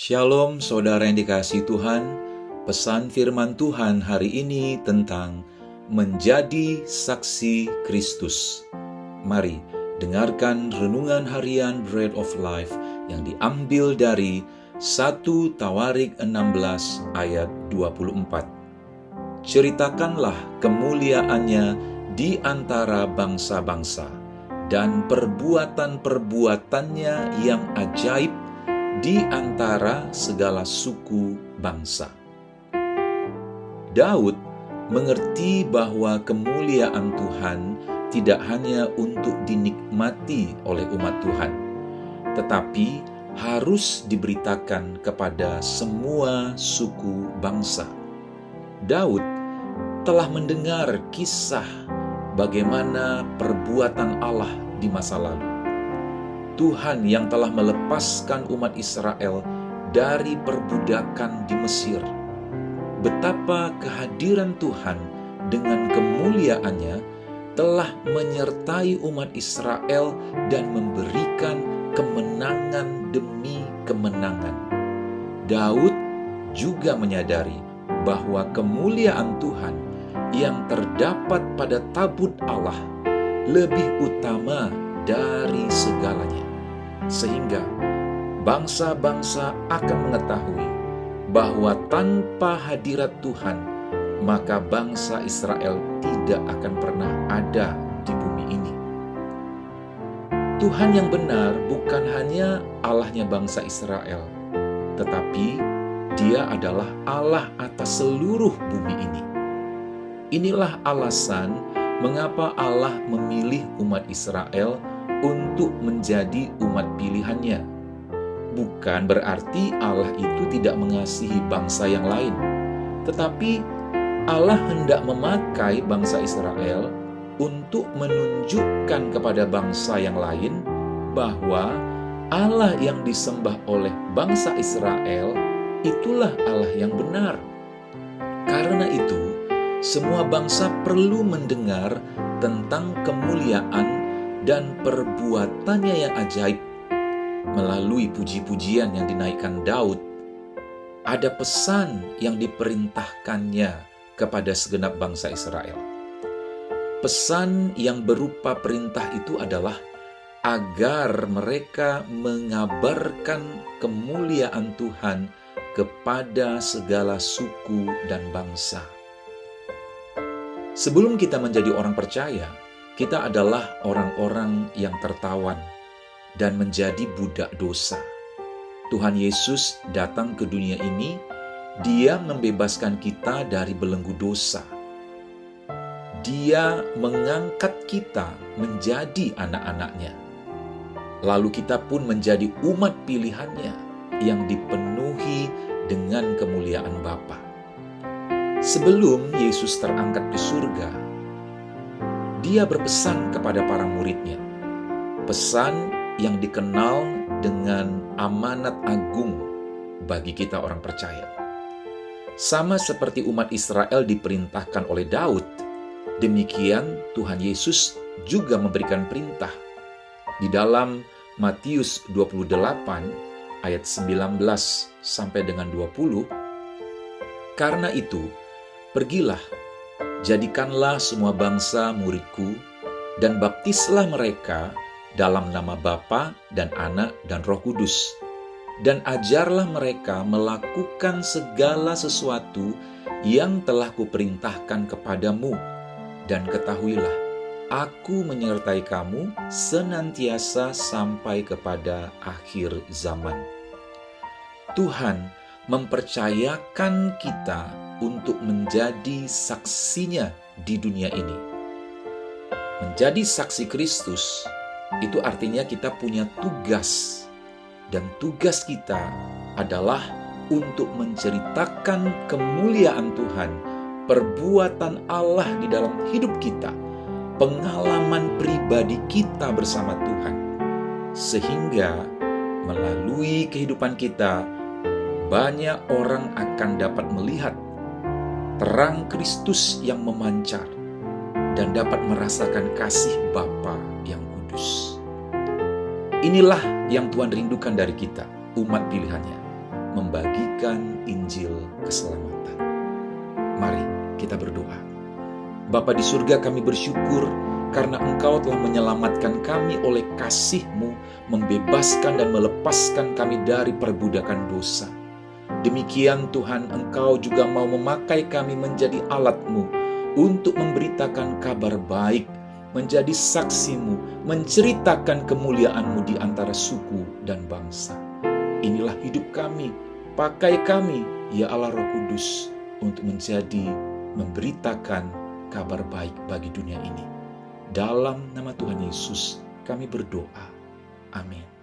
Shalom saudara yang dikasihi Tuhan, pesan firman Tuhan hari ini tentang menjadi saksi Kristus. Mari dengarkan renungan harian Bread of Life yang diambil dari 1 Tawarik 16 ayat 24. Ceritakanlah kemuliaannya di antara bangsa-bangsa dan perbuatan-perbuatannya yang ajaib di antara segala suku bangsa. Daud mengerti bahwa kemuliaan Tuhan tidak hanya untuk dinikmati oleh umat Tuhan, tetapi harus diberitakan kepada semua suku bangsa. Daud telah mendengar kisah bagaimana perbuatan Allah di masa lalu. Tuhan yang telah melepaskan umat Israel dari perbudakan di Mesir. Betapa kehadiran Tuhan dengan kemuliaannya telah menyertai umat Israel dan memberikan kemenangan demi kemenangan. Daud juga menyadari bahwa kemuliaan Tuhan yang terdapat pada tabut Allah lebih utama dari segalanya, sehingga bangsa-bangsa akan mengetahui bahwa tanpa hadirat Tuhan, maka bangsa Israel tidak akan pernah ada di bumi ini. Tuhan yang benar bukan hanya Allahnya bangsa Israel, tetapi Dia adalah Allah atas seluruh bumi ini. Inilah alasan mengapa Allah memilih umat Israel untuk menjadi umat pilihannya. Bukan berarti Allah itu tidak mengasihi bangsa yang lain, tetapi Allah hendak memakai bangsa Israel untuk menunjukkan kepada bangsa yang lain bahwa Allah yang disembah oleh bangsa Israel itulah Allah yang benar. Karena itu, semua bangsa perlu mendengar tentang kemuliaan dan perbuatannya yang ajaib. Melalui puji-pujian yang dinaikkan Daud, ada pesan yang diperintahkannya kepada segenap bangsa Israel. Pesan yang berupa perintah itu adalah agar mereka mengabarkan kemuliaan Tuhan kepada segala suku dan bangsa. Sebelum kita menjadi orang percaya, kita adalah orang-orang yang tertawan dan menjadi budak dosa. Tuhan Yesus datang ke dunia ini, Dia membebaskan kita dari belenggu dosa. Dia mengangkat kita menjadi anak-anak-Nya. Lalu kita pun menjadi umat pilihan-Nya yang dipenuhi dengan kemuliaan Bapa. Sebelum Yesus terangkat ke surga, Dia berpesan kepada para muridnya, pesan yang dikenal dengan amanat agung bagi kita orang percaya. Sama seperti umat Israel diperintahkan oleh Daud, demikian Tuhan Yesus juga memberikan perintah. Di dalam Matius 28 ayat 19 sampai dengan 20, karena itu, pergilah, jadikanlah semua bangsa muridku, dan baptislah mereka dalam nama Bapa dan Anak dan Roh Kudus, dan ajarlah mereka melakukan segala sesuatu yang telah kuperintahkan kepadamu, dan ketahuilah, aku menyertai kamu senantiasa sampai kepada akhir zaman. Tuhan mempercayakan kita untuk menjadi saksinya di dunia ini. Menjadi saksi Kristus itu artinya kita punya tugas, dan tugas kita adalah untuk menceritakan kemuliaan Tuhan, perbuatan Allah di dalam hidup kita, pengalaman pribadi kita bersama Tuhan, sehingga melalui kehidupan kita banyak orang akan dapat melihat terang Kristus yang memancar dan dapat merasakan kasih Bapa yang kudus. Inilah yang Tuhan rindukan dari kita, umat pilihannya. membagikan Injil keselamatan. Mari kita berdoa. Bapa di surga, kami bersyukur karena Engkau telah menyelamatkan kami oleh kasih-Mu, membebaskan dan melepaskan kami dari perbudakan dosa. Demikian Tuhan, Engkau juga mau memakai kami menjadi alat-Mu untuk memberitakan kabar baik, menjadi saksi-Mu, menceritakan kemuliaan-Mu di antara suku dan bangsa. Inilah hidup kami, pakai kami, ya Allah Roh Kudus, untuk menjadi memberitakan kabar baik bagi dunia ini. Dalam nama Tuhan Yesus kami berdoa. Amin.